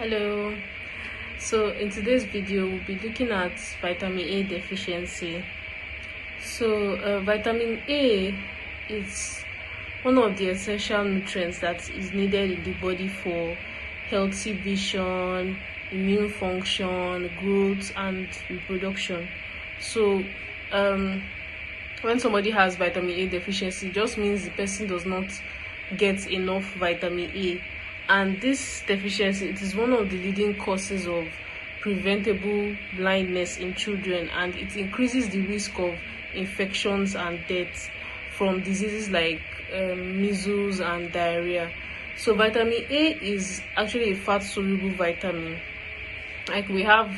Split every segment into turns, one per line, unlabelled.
Hello. So in today's video we'll be looking at vitamin A deficiency. So vitamin A is one of the essential nutrients that is needed in the body for healthy vision, immune function, growth and reproduction. So when somebody has vitamin A deficiency, it just means the person does not get enough vitamin A, and this deficiency, it is one of the leading causes of preventable blindness in children, and it increases the risk of infections and death from diseases like measles and diarrhea. So vitamin A is actually a fat soluble vitamin. Like we have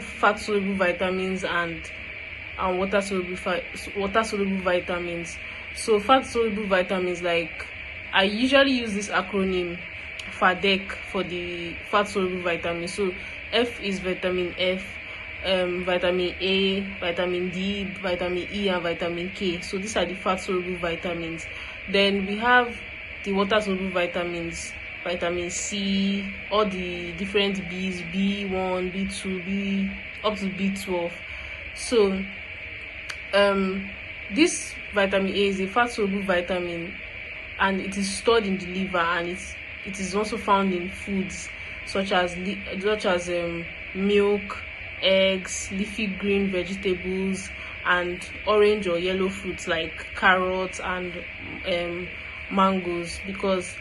fat soluble vitamins and water soluble vitamins. So fat soluble vitamins, like I usually use this acronym FADEC for the fat soluble vitamins. So F is vitamin F, vitamin A, vitamin D, vitamin E and vitamin K. So these are the fat soluble vitamins. Then we have the water soluble vitamins, vitamin C, all the different B's, B1, B2, B up to B12. So this vitamin A is a fat soluble vitamin, and it is stored in the liver, and it is also found in foods such as milk, eggs, leafy green vegetables, and orange or yellow fruits like carrots and mangoes, because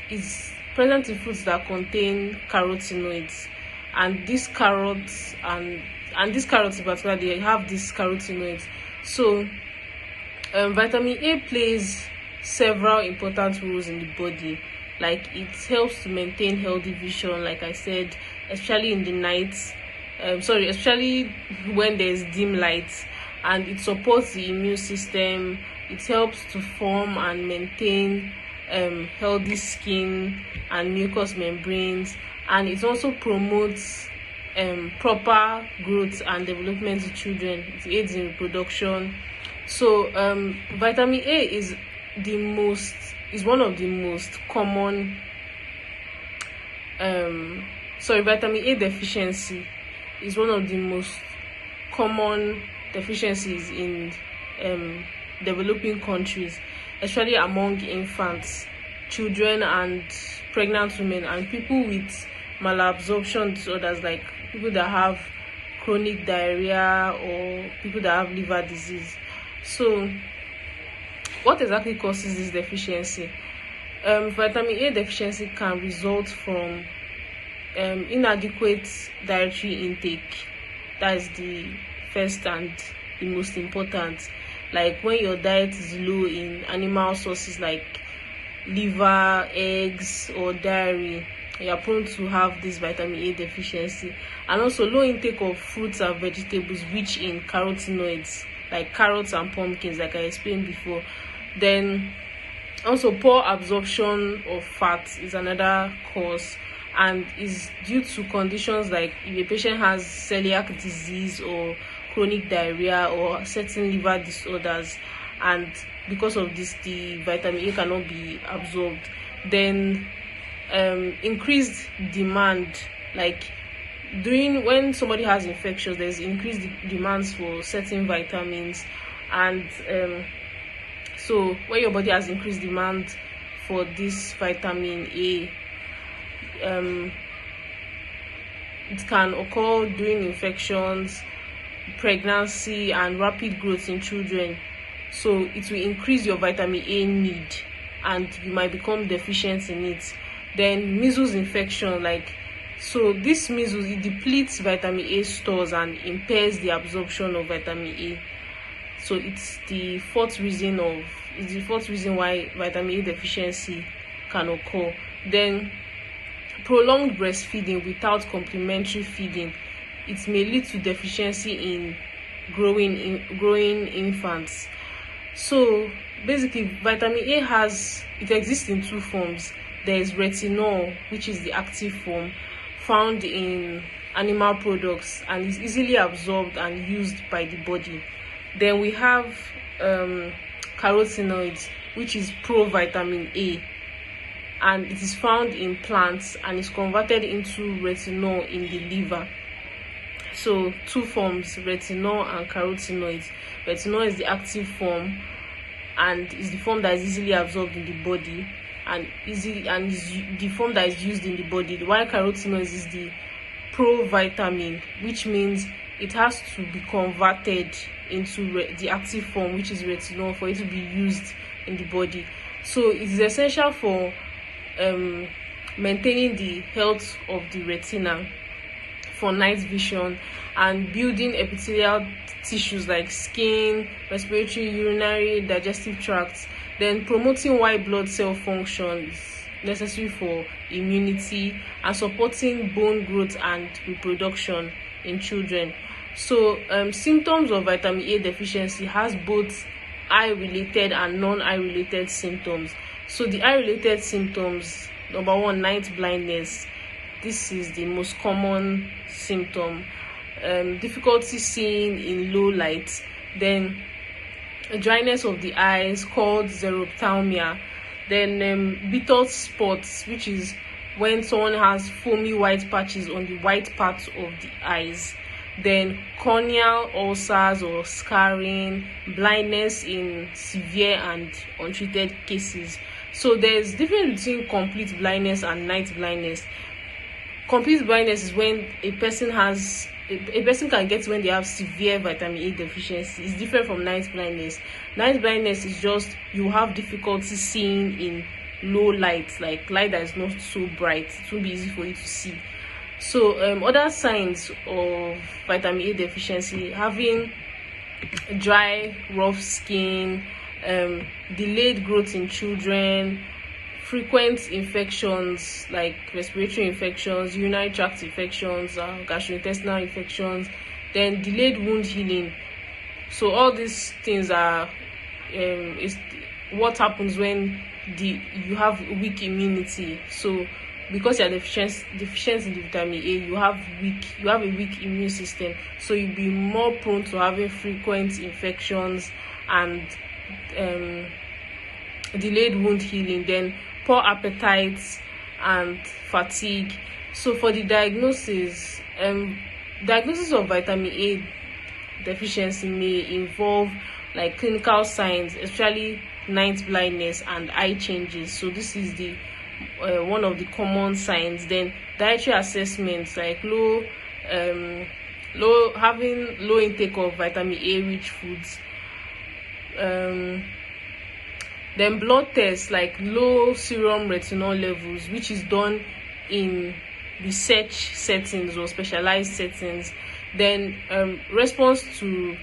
it's present in fruits that contain carotenoids. And these carrots and these carrots in particular, they have these carotenoids. So vitamin A plays several important roles in the body. Like it helps to maintain healthy vision, like I said, especially in the night, especially when there's dim light, and it supports the immune system. It helps to form and maintain healthy skin and mucous membranes, and it also promotes proper growth and development in children. It aids in reproduction. So vitamin A is one of the most common vitamin A deficiency is one of the most common deficiencies in developing countries, especially among infants, children and pregnant women, and people with malabsorption disorders, like people that have chronic diarrhea or people that have liver disease. So what exactly causes this deficiency? Vitamin A deficiency can result from inadequate dietary intake. That is the first and the most important. Like when your diet is low in animal sources like liver, eggs or dairy, you are prone to have this vitamin A deficiency. And also low intake of fruits and vegetables rich in carotenoids, like carrots and pumpkins, like I explained before. Then also poor absorption of fat is another cause, and is due to conditions like if a patient has celiac disease or chronic diarrhea or certain liver disorders, and because of this the vitamin A cannot be absorbed. Then increased demand, like when somebody has infections, there's increased demands for certain vitamins, and so when your body has increased demand for this vitamin A, it can occur during infections, pregnancy and rapid growth in children. So it will increase your vitamin A need, and you might become deficient in it. Then measles infection, this measles, it depletes vitamin A stores and impairs the absorption of vitamin A. So it's the fourth reason why vitamin A deficiency can occur. Then prolonged breastfeeding without complementary feeding, it may lead to deficiency in growing infants. So basically vitamin A exists in two forms. There is retinol, which is the active form found in animal products and is easily absorbed and used by the body. Then we have carotenoids, which is provitamin A. and it is found in plants and is converted into retinol in the liver. So two forms, retinol and carotenoids. Retinol is the active form and is the form that is easily absorbed in the body and is the form that is used in the body, while carotenoids is the provitamin, which means it has to be converted into the active form, which is retinol, for it to be used in the body. So it is essential for maintaining the health of the retina, for night vision, and building epithelial tissues like skin, respiratory, urinary, digestive tracts. Then promoting white blood cell function is necessary for immunity and supporting bone growth and reproduction in children. So symptoms of vitamin A deficiency has both eye-related and non-eye-related symptoms. So the eye-related symptoms, number one, night blindness. This is the most common symptom. Difficulty seeing in low light. Then dryness of the eyes called xerophthalmia. Then bitter spots, which is when someone has foamy white patches on the white parts of the eyes. Then corneal ulcers or scarring, blindness in severe and untreated cases. So there's difference between complete blindness and night blindness. Complete blindness is when a person can get when they have severe vitamin A deficiency. It's different from night blindness. Night blindness is just you have difficulty seeing in low light, like light that is not so bright. It won't be easy for you to see. So other signs of vitamin A deficiency: having dry, rough skin, delayed growth in children, frequent infections like respiratory infections, urinary tract infections, gastrointestinal infections, then delayed wound healing. So all these things are is what happens when you have weak immunity. So because you are deficient in the vitamin A, you have a weak immune system, so you'll be more prone to having frequent infections and delayed wound healing, then poor appetite and fatigue. So for the diagnosis of vitamin A deficiency may involve like clinical signs, especially night blindness and eye changes. So this is the one of the common signs. Then dietary assessments like having low intake of vitamin A rich foods. Then blood tests like low serum retinol levels, which is done in research settings or specialized settings. Then response to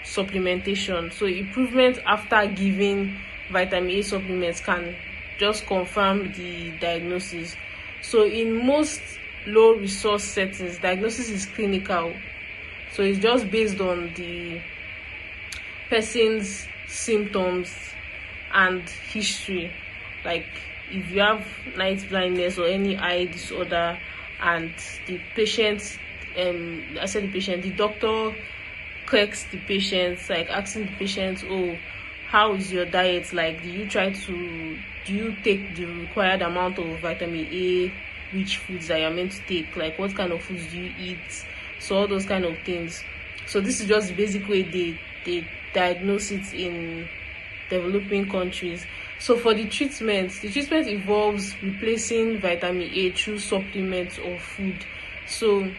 supplementation. So improvement after giving vitamin A supplements can just confirm the diagnosis. So in most low resource settings, diagnosis is clinical. So it's just based on the person's symptoms and history. Like if you have night blindness or any eye disorder and the patient the doctor checks the patient, like asking the patient, oh, how is your diet, like do you take the required amount of vitamin A rich foods that you're meant to take, like what kind of foods do you eat, so all those kind of things. So this is just the basic way they diagnose it in developing countries. So for the treatment involves replacing vitamin A through supplements or food. So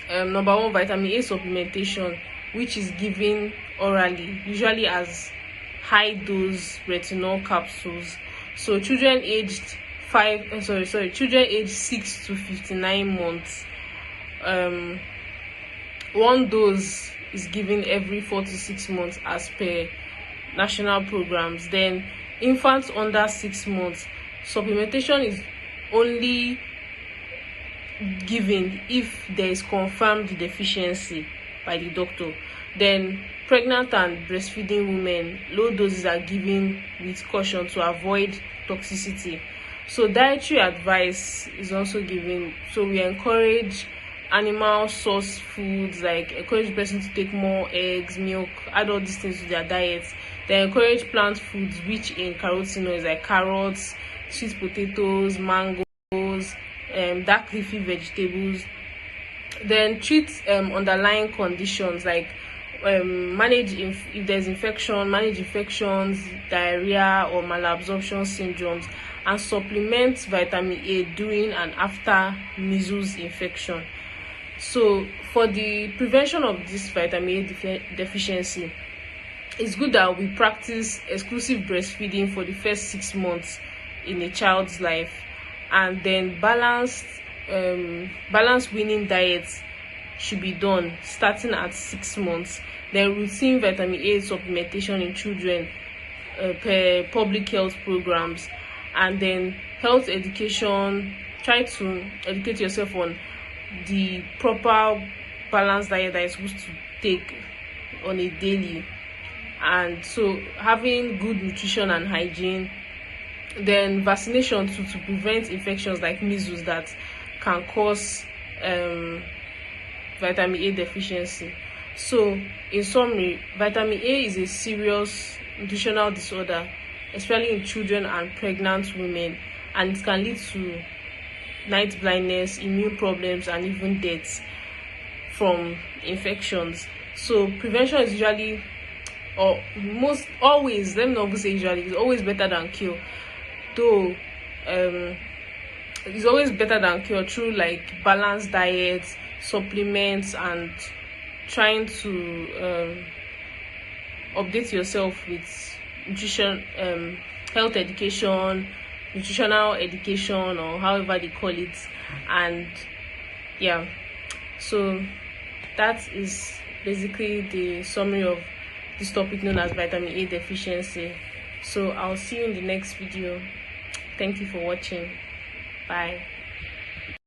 number one, vitamin A supplementation, which is given orally, usually as high dose retinol capsules. So children aged 6 to 59 months, one dose is given every 4 to 6 months as per national programs. Then infants under 6 months, supplementation is only given if there is confirmed deficiency by the doctor. Then pregnant and breastfeeding women, low doses are given with caution to avoid toxicity. So dietary advice is also given. So we encourage animal source foods, like encourage the person to take more eggs, milk, add all these things to their diets. They encourage plant foods rich in carotenoids like carrots, sweet potatoes, mangoes, dark leafy vegetables. Then treat underlying conditions like manage if there's infection, manage infections, diarrhea or malabsorption syndromes, and supplement vitamin A during and after measles infection. So for the prevention of this vitamin A deficiency, it's good that we practice exclusive breastfeeding for the first 6 months in a child's life, and then balanced weaning diets should be done starting at 6 months. Then routine vitamin A supplementation in children per public health programs, and then health education. Try to educate yourself on the proper balanced diet that you're supposed to take on a daily, and so having good nutrition and hygiene. Then vaccination to prevent infections like measles that can cause vitamin A deficiency. So in summary, vitamin A is a serious nutritional disorder, especially in children and pregnant women, and it can lead to night blindness, immune problems, and even deaths from infections. So prevention is usually, or most always, let me not say usually, it's always better than cure. Though it's always better than cure through like balanced diets, supplements, and trying to update yourself with nutrition, health education, nutritional education, or however they call it. And yeah, so that is basically the summary of this topic known as vitamin A deficiency. So I'll see you in the next video. Thank you for watching. Bye.